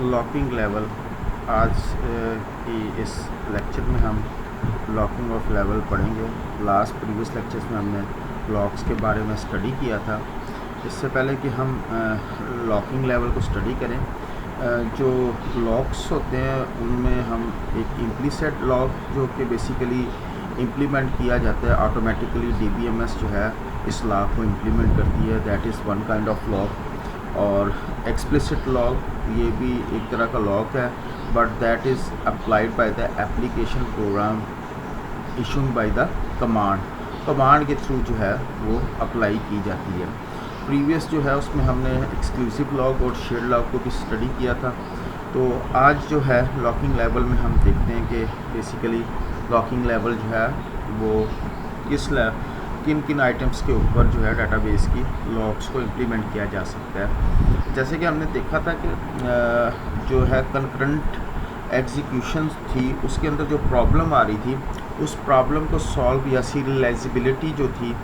Locking level. आज की इस लेक्चर में हम लॉकिंग ऑफ लेवल पढ़ेंगे। प्रीवियस लेक्चर्स में हमने लॉक्स के बारे में स्टडी किया था। इससे पहले कि हम लॉकिंग लेवल को स्टडी करें, जो लॉक्स होते हैं उनमें हम एक इम्प्लीसिट लॉक जो कि बेसिकली इम्प्लीमेंट किया जाता है ऑटोमेटिकली, DBMS जो है इस लॉक को इम्प्लीमेंट करती है, that is one kind of lock. और एक्सप्लिसिट लॉक ये भी एक तरह का लॉक है, but that is applied by the application program issued by the command के थ्रू जो है वो अप्लाई की जाती है। प्रीवियस जो है उसमें हमने एक्सक्लूसिव लॉक और शेयर्ड लॉक को भी स्टडी किया था। तो आज जो है लॉकिंग लेवल में हम देखते हैं कि बेसिकली लॉकिंग लेवल जो है वो किन किन आइटम्स के ऊपर जो है डाटाबेस की लॉक्स को इम्प्लीमेंट किया जा सकता है। जैसे कि हमने देखा था कि जो है कंकरेंट एग्जीक्यूशन थी, उसके अंदर जो प्रॉब्लम आ रही थी उस प्रॉब्लम को सॉल्व या सीरियलाइजेबिलिटी जो थी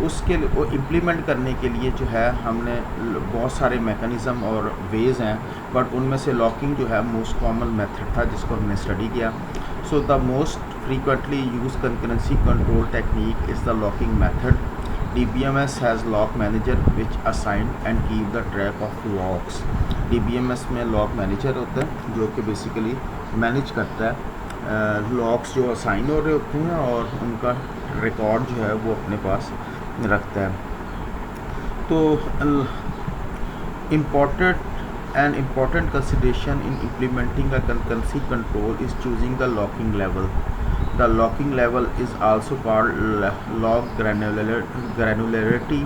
उसके वो इम्प्लीमेंट करने के लिए जो है हमने बहुत सारे मैकेनिज़्म और वेज़ हैं, बट उनमें से लॉकिंग जो है मोस्ट कॉमन मेथड था जिसको हमने स्टडी किया। So the most frequently used concurrency control technique is the locking method. DBMS has lock manager which assign and keep the track of locks. DBMS में lock manager होता है जो कि basically manage करता है लॉक्स जो assign हो रहे होते हैं और उनका रिकॉर्ड जो है वो अपने पास रखता है। तो An important consideration in implementing a concurrency control is choosing the locking level. The locking level is also called log granularity,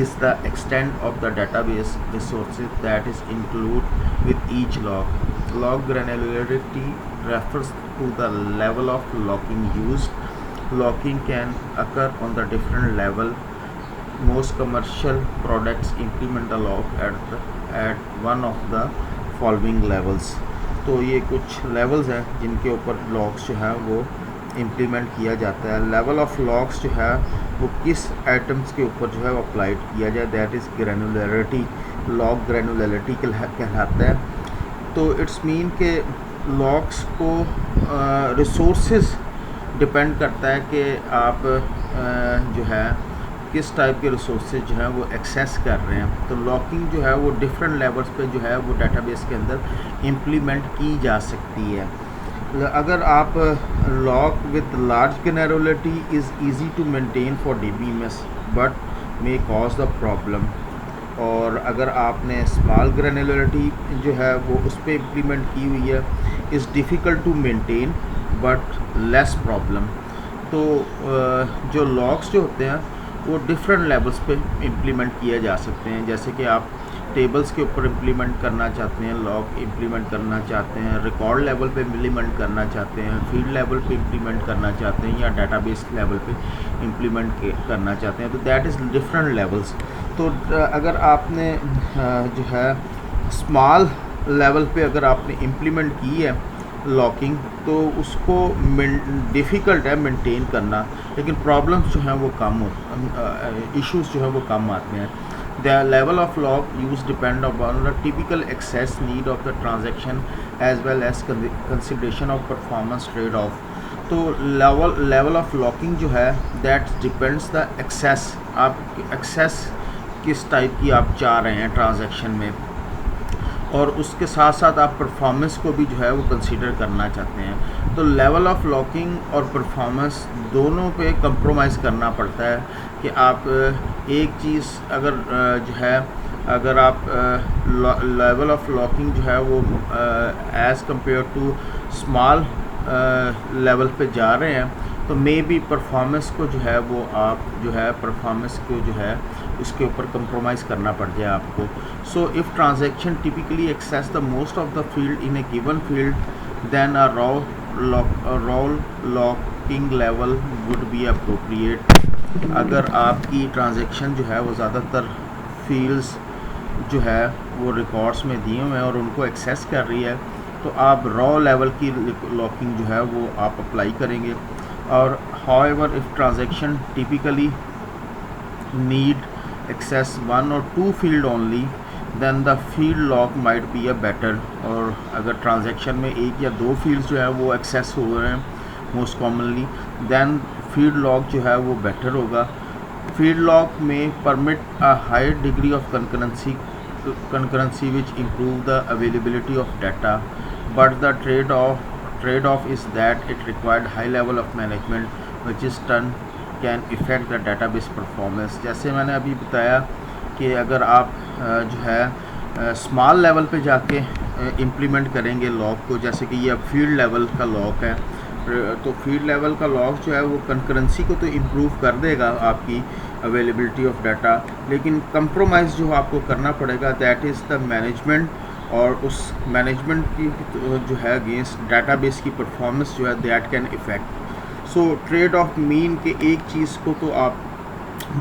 is the extent of the database resources that is included with each log. Log granularity refers to the level of locking used. Locking can occur on the different level. Most commercial products implement the lock at one of the following levels. तो ये कुछ levels हैं जिनके ऊपर locks जो है वो implement किया जाता है। लेवल ऑफ लॉक्स जो है वो किस आइटम्स के ऊपर जो है वो अप्लाइड किया जाए, दैट इज़ ग्रैनुलरिटी। लॉक ग्रैनुलरिटी कहलाता है। तो इट्स मीन के लॉक्स को रिसोर्सेज डिपेंड करता है कि आप जो है किस टाइप के रिसोर्सेज जो है वो एक्सेस कर रहे हैं। तो लॉकिंग जो है वो डिफरेंट लेवल्स पे जो है वो डाटाबेस के अंदर इम्प्लीमेंट की जा सकती है। अगर आप lock with large granularity is easy to maintain for DBMS but may cause the problem, और अगर आपने स्मॉल ग्रैनुलरिटी जो है वो उस पर इम्प्लीमेंट की हुई है is difficult to maintain but less problem. तो जो लॉक्स जो होते हैं वो डिफरेंट लेवल्स पे इम्प्लीमेंट किए जा सकते हैं। जैसे कि आप टेबल्स के ऊपर इम्प्लीमेंट करना चाहते हैं, लॉक इम्प्लीमेंट करना चाहते हैं, रिकॉर्ड लेवल पे इम्प्लीमेंट करना चाहते हैं, फील्ड लेवल पे इम्प्लीमेंट करना चाहते हैं, या डाटाबेस लेवल पे इम्प्लीमेंट करना चाहते हैं। तो दैट इज़ डिफरेंट लेवल्स। तो अगर आपने जो है स्मॉल लेवल पे अगर आपने इम्प्लीमेंट की है लॉकिंग, तो उसको डिफ़िकल्ट है मेंटेन करना, लेकिन प्रॉब्लम्स जो हैं वो कम हो, इश्यूज जो है वो कम आते हैं। The level of lock use depend upon the typical access need of the transaction as well as consideration of performance trade off. तो लेवल ऑफ लॉकिंग जो है दैट डिपेंड्स द एक्सेस, आप एक्सेस किस टाइप की आप चाह रहे हैं ट्रांजैक्शन में, और उसके साथ साथ आप परफॉर्मेंस को भी जो है वो कंसीडर करना चाहते हैं। तो लेवल ऑफ लॉकिंग और परफॉर्मेंस दोनों पे कंप्रोमाइज़ करना पड़ता है कि आप एक चीज़ अगर जो है अगर आप लेवल ऑफ लॉकिंग जो है वो as compare to small level पे जा रहे हैं तो मे बी परफॉर्मेंस को जो है वो आप जो है परफॉर्मेंस को जो है उसके ऊपर कंप्रोमाइज़ करना पड़ जाए आपको। So if transaction typically access the most of the field in a given field then a row locking level would be appropriate. अगर आपकी ट्रांजैक्शन जो है वो ज़्यादातर फील्ड्स जो है वो रिकॉर्ड्स में दिए हुए हैं और उनको एक्सेस कर रही है, तो आप रॉ लेवल की लॉकिंग जो है वो आप अप्लाई करेंगे। और however if transaction typically need access one or two field only, then the field lock might be a better. और अगर ट्रांजैक्शन में एक या दो फील्ड्स जो है वो एक्सेस हो रहे हैं most commonly, then field lock जो है वो बेटर होगा। फील्ड लॉक में permit a high degree of concurrency which improve the availability of data, but the trade off is that it required high level of management which is turn can affect the database performance। जैसे मैंने अभी बताया कि अगर आप जो है small level पे जाके इम्प्लीमेंट करेंगे लॉक को, जैसे कि ये अब फील्ड लेवल का लॉक है, तो फील्ड लेवल का लॉक जो है वो कंकरेंसी को तो इम्प्रूव कर देगा आपकी अवेलेबिलिटी ऑफ डाटा, लेकिन कंप्रोमाइज़ जो आपको करना पड़ेगा दैट इज़ द मैनेजमेंट, और उस मैनेजमेंट की जो है अगेंस्ट डाटाबेस की परफॉर्मेंस जो है that can effect. So trade off mean के एक चीज़ को तो आप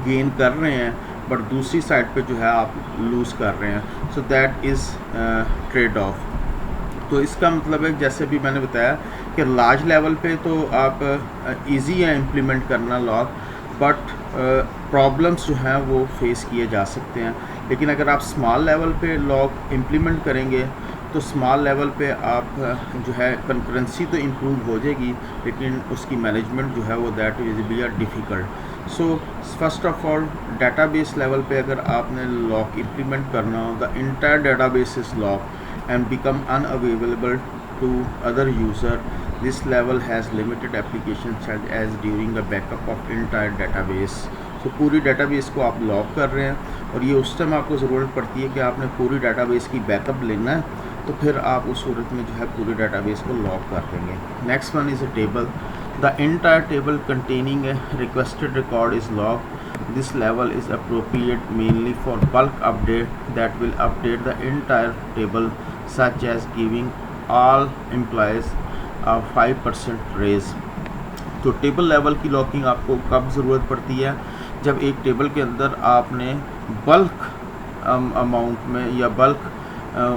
गेन कर रहे हैं बट दूसरी साइड पे जो है आप लूज़ कर रहे हैं, सो दैट इज़ ट्रेड ऑफ। तो इसका मतलब है जैसे भी मैंने बताया कि लार्ज लेवल पे तो आप इजी है इम्प्लीमेंट करना लॉक, बट प्रॉब्लम्स जो हैं वो फेस किए जा सकते हैं। लेकिन अगर आप स्मॉल लेवल पे लॉक इम्प्लीमेंट करेंगे तो स्मॉल लेवल पे आप जो है कंकरेंसी तो इम्प्रूव हो जाएगी, लेकिन उसकी मैनेजमेंट जो है वो that is be are difficult. So first of all database level पे अगर आपने लॉक इम्प्लीमेंट करना हो, the entire database is lock and become unavailable to other user. This level has limited application such as during the backup of entire database। तो पूरी database को आप lock कर रहे हैं और ये उस टाइम आपको ज़रूरत पड़ती है कि आपने पूरी database की बैकअप लेना है, तो फिर आप उस सूरत में जो है पूरी database को लॉक कर देंगे। Next one is a table. The entire table containing a requested record is locked। This level is appropriate mainly for bulk update that will update the entire table, such as giving all employees a 5% raise। तो table level की locking आपको कब ज़रूरत पड़ती है? जब एक table के अंदर आपने बल्क अमाउंट में या बल्क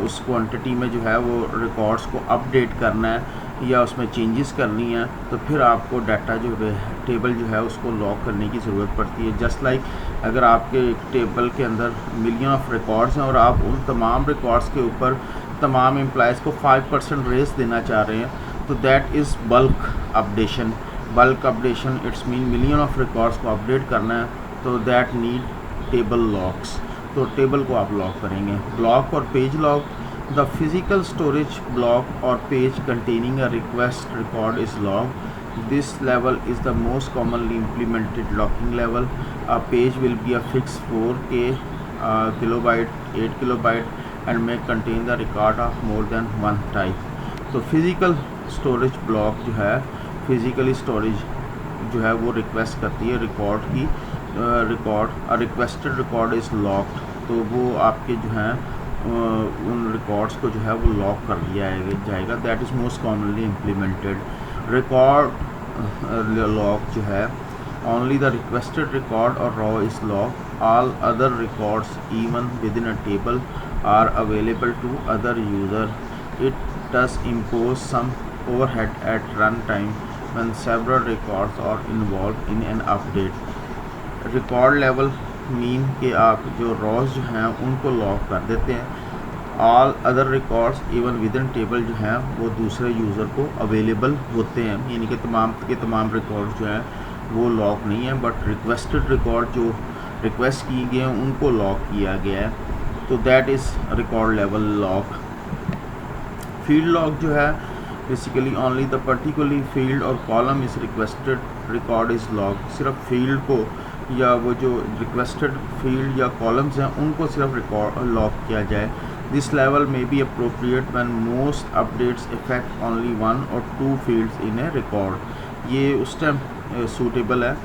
उस क्वांटिटी में जो है वो रिकॉर्ड्स को अपडेट करना है या उसमें चेंजेस करनी है, तो फिर आपको डाटा जो है टेबल जो है उसको लॉक करने की ज़रूरत पड़ती है। जस्ट लाइक अगर आपके टेबल के अंदर मिलियन ऑफ रिकॉर्ड्स हैं और आप उन तमाम रिकॉर्ड्स के ऊपर तमाम एम्प्लॉयज़ को 5% रेस देना चाह रहे हैं, तो that is bulk updation. Bulk updation it's mean million of records को अपडेट करना है, तो दैट नीड टेबल लॉक्स। तो टेबल को आप लॉक करेंगे। ब्लॉक और page lock. The physical storage block और page containing a request record is locked. This level is the most commonly implemented locking level. A page will be a fixed 4K kilobyte, 8 kilobyte and may contain the record of more than one type। तो physical storage block जो है, physically storage जो है वो request करती है record की, requested record is locked, तो वो आपके जो हैं उन रिकॉर्ड्स को जो है वो लॉक कर दिया जाएगा। That is most commonly implemented. Record lock जो है, ओनली द रिक्वेस्टेड रिकॉर्ड और row is lock. All other records even within a table are available to other user. It does impose some overhead at run time when several records are involved in an update। Record level mean कि आप जो rows जो हैं उनको lock कर देते हैं। All other records even with in table जो हैं वो दूसरे यूज़र को अवेलेबल होते हैं, यानी कि तमाम के तमाम रिकॉर्ड्स जो हैं वो लॉक नहीं है, बट रिक्वेस्टेड रिकॉर्ड जो रिक्वेस्ट किए गए हैं उनको लॉक किया गया है, तो that is record level lock. Field lock जो है basically only the particularly field और column is requested record is lock. सिर्फ फील्ड को या वो जो रिक्वेस्टेड फील्ड या कॉलम्स हैं उनको सिर्फ रिकॉर्ड लॉक किया जाए। दिस लेवल में be appropriate when most updates effect only 1 or 2 fields in A record. ये उस टाइम सूटेबल है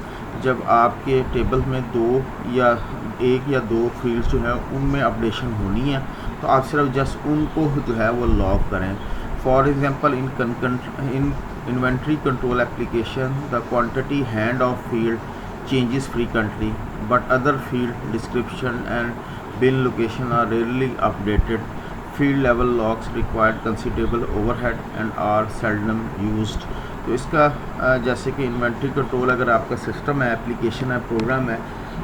जब आपके टेबल में 1 या 2 फील्ड्स जो है उनमें अपडेशन होनी है, तो आप सिर्फ जस्ट उनको जो है वो लॉक करें। For example in inventory control application the quantity hand of field changes frequently, but other field description and bin location are rarely updated। Field level locks require considerable overhead and are seldom used। तो इसका जैसे कि inventory control अगर आपका system है, application है, programme है,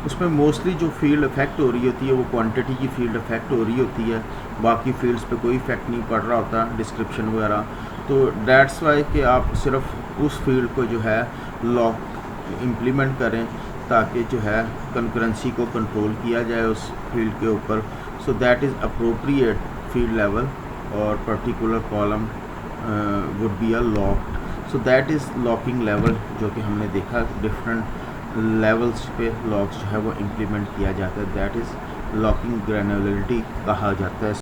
उसमें मोस्टली जो फील्ड इफेक्ट हो रही होती है वो क्वांटिटी की फील्ड इफेक्ट हो रही होती है, बाकी फील्ड्स पे कोई इफेक्ट नहीं पड़ रहा होता डिस्क्रिप्शन वगैरह। तो दैट्स वाई कि आप सिर्फ उस फील्ड को जो है लॉक इम्प्लीमेंट करें ताकि जो है कंकरेंसी को कंट्रोल किया जाए उस फील्ड के ऊपर। So that is appropriate field level और particular column would be a locked. So that is locking level, जो कि हमने देखा डिफरेंट लेवल्स पे लॉक्स जो है वो इम्प्लीमेंट किया जाता है। दैट इज़ लॉकिंग ग्रैन्युलरिटी कहा जाता है।